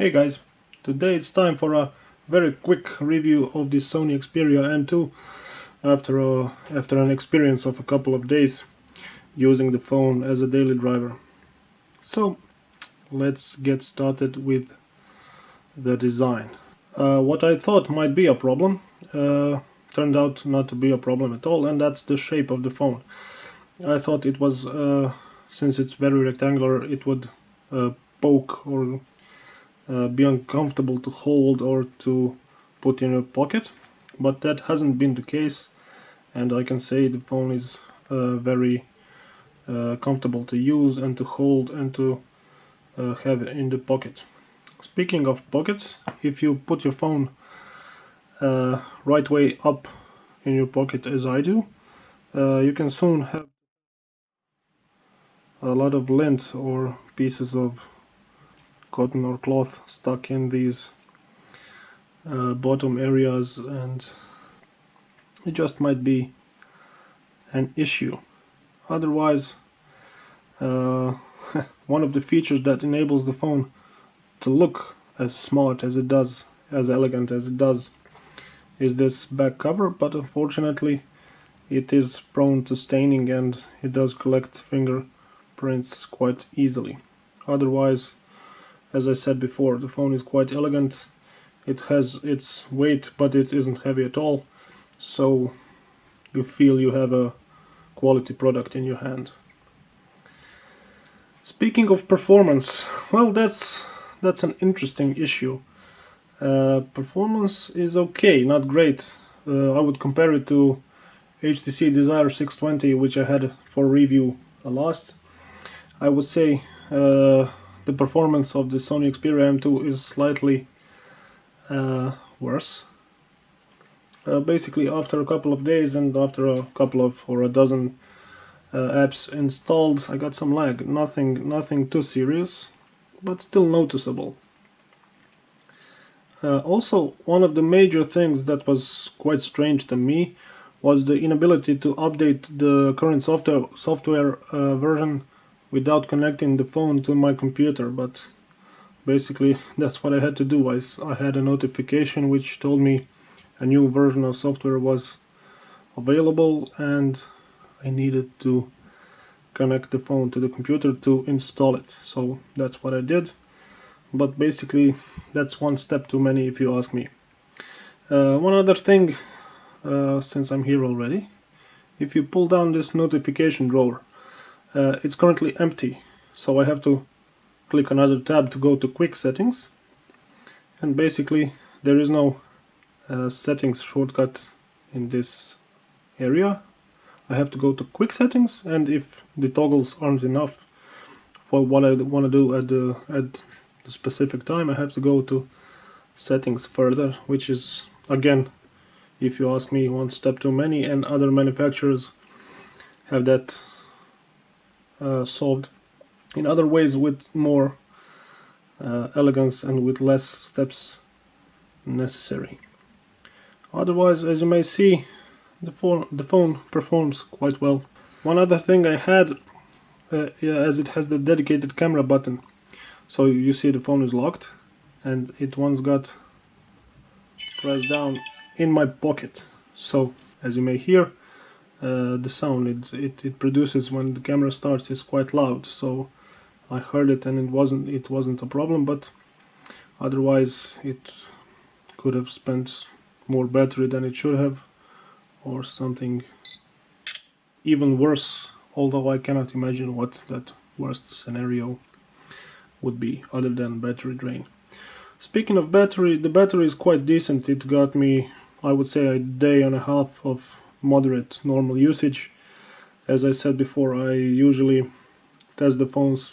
Hey guys, today it's time for a very quick review of the Sony Xperia M2 after an experience of a couple of days using the phone as a daily driver. So let's get started with the design. What I thought might be a problem turned out not to be a problem at all, and that's the shape of the phone. I thought it was, since it's very rectangular, it would poke or be uncomfortable to hold or to put in your pocket, but that hasn't been the case, and I can say the phone is very comfortable to use and to hold and to have in the pocket. Speaking of pockets, if you put your phone right way up in your pocket as I do, you can soon have a lot of lint or pieces of cotton or cloth stuck in these bottom areas, and it just might be an issue. Otherwise, one of the features that enables the phone to look as smart as it does, as elegant as it does, is this back cover, but unfortunately it is prone to staining and it does collect fingerprints quite easily. Otherwise, as I said before, the phone is quite elegant. It has its weight, but it isn't heavy at all, so you feel you have a quality product in your hand. Speaking of performance, well, that's an interesting issue. Performance is okay, not great. I would compare it to HTC Desire 620, which I had for review last. I would say the performance of the Sony Xperia M2 is slightly worse. Basically, after a couple of days and after a couple of or a dozen apps installed, I got some lag. Nothing too serious, but still noticeable. Also, one of the major things that was quite strange to me was the inability to update the current software version without connecting the phone to my computer, but basically that's what I had to do. I had a notification which told me a new version of software was available and I needed to connect the phone to the computer to install it. So that's what I did, but basically that's one step too many if you ask me. One other thing, since I'm here already, if you pull down this notification drawer, it's currently empty, so I have to click another tab to go to quick settings, and basically there is no settings shortcut in this area. I have to go to quick settings, and if the toggles aren't enough for what I want to do at the specific time, I have to go to settings further, which is, again, if you ask me, one step too many, and other manufacturers have that solved in other ways with more elegance and with less steps necessary. Otherwise, as you may see, the phone performs quite well. One other thing I had, as it has the dedicated camera button, so you see the phone is locked, and it once got pressed down in my pocket. So as you may hear, the sound it produces when the camera starts is quite loud. So I heard it, and it wasn't a problem, but otherwise it could have spent more battery than it should have, or something even worse, although I cannot imagine what that worst scenario would be other than battery drain. Speaking of battery, the battery is quite decent. It got me, I would say, a day and a half of moderate normal usage. As I said before, I usually test the phones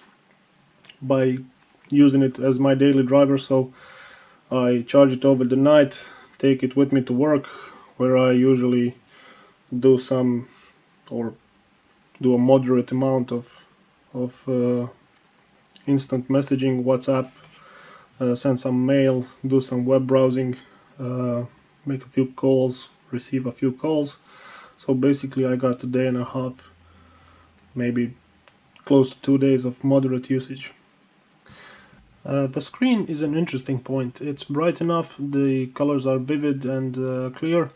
by using it as my daily driver, so I charge it over the night, take it with me to work, where I usually do some or do a moderate amount of instant messaging, WhatsApp, send some mail, do some web browsing, make a few calls, receive a few calls. So basically I got a day and a half, maybe close to 2 days of moderate usage. The screen is an interesting point. It's bright enough, the colors are vivid and clear,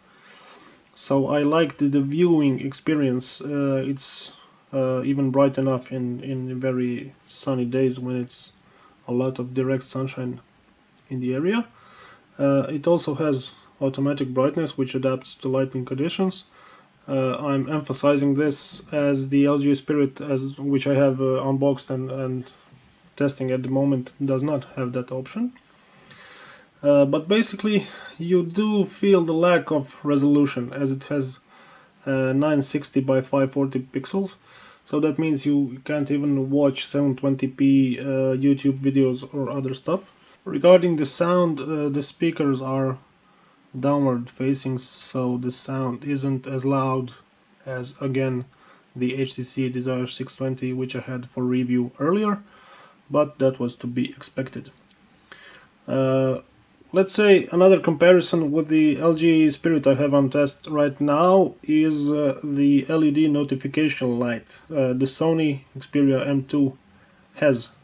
so I like the viewing experience. It's even bright enough in very sunny days when it's a lot of direct sunshine in the area. It also has automatic brightness which adapts to lighting conditions. I'm emphasizing this as the LG Spirit, which I have unboxed and testing at the moment, does not have that option. But basically you do feel the lack of resolution, as it has 960 by 540 pixels, so that means you can't even watch 720p YouTube videos or other stuff. Regarding the sound, the speakers are downward facing, so the sound isn't as loud as, again, the HTC Desire 620, which I had for review earlier, but that was to be expected. Let's say another comparison with the LG Spirit I have on test right now is the LED notification light. The Sony Xperia M2 has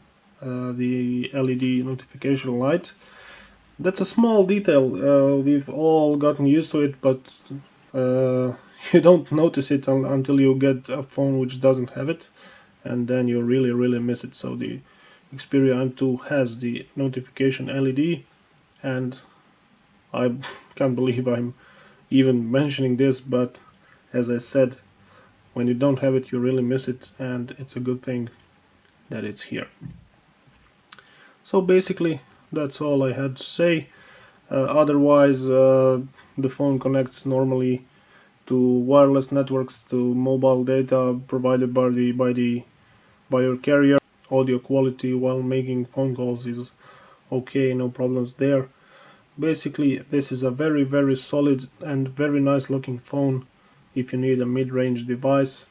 the LED notification light. That's a small detail, we've all gotten used to it, but you don't notice it until you get a phone which doesn't have it, and then you really miss it. So the Xperia M2 has the notification LED, and I can't believe I'm even mentioning this, but as I said, when you don't have it you really miss it, and it's a good thing that it's here. So basically that's all I had to say. Otherwise the phone connects normally to wireless networks, to mobile data provided by your carrier. Audio quality while making phone calls is okay, no problems there. Basically this is a very solid and very nice looking phone. If you need a mid-range device,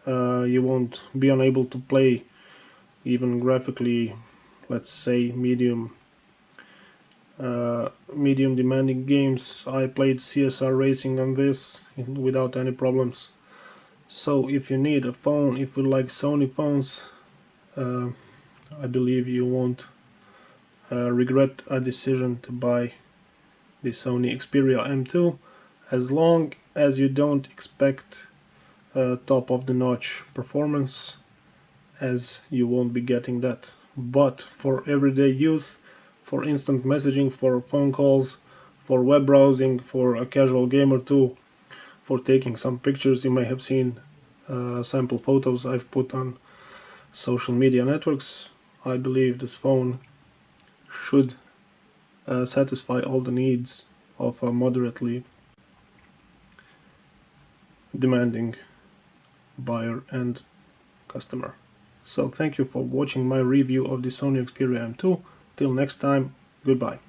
you won't be unable to play even graphically, let's say, medium demanding games. I played CSR Racing on this without any problems. So if you need a phone, if you like Sony phones, I believe you won't regret a decision to buy the Sony Xperia M2, as long as you don't expect top of the notch performance, as you won't be getting that. But for everyday use, for instant messaging, for phone calls, for web browsing, for a casual game or two, for taking some pictures, you may have seen sample photos I've put on social media networks. I believe this phone should satisfy all the needs of a moderately demanding buyer and customer. So thank you for watching my review of the Sony Xperia M2. Till next time, goodbye.